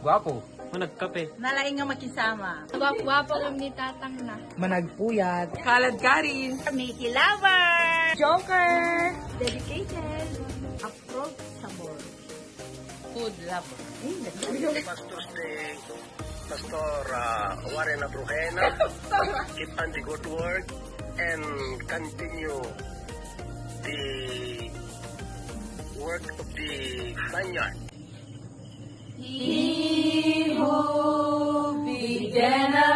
Gwapo. Managkape. Nalaing nga makisama. Gwapo kami ni Tatang na. Managpuyat. Kalad Karin. Mickey Lover. Joker. Dedicated. Approachable. Food lover. Pastor Pastor Warren Abrujena. Keep on the good work and continue the work of the vineyard. He who began a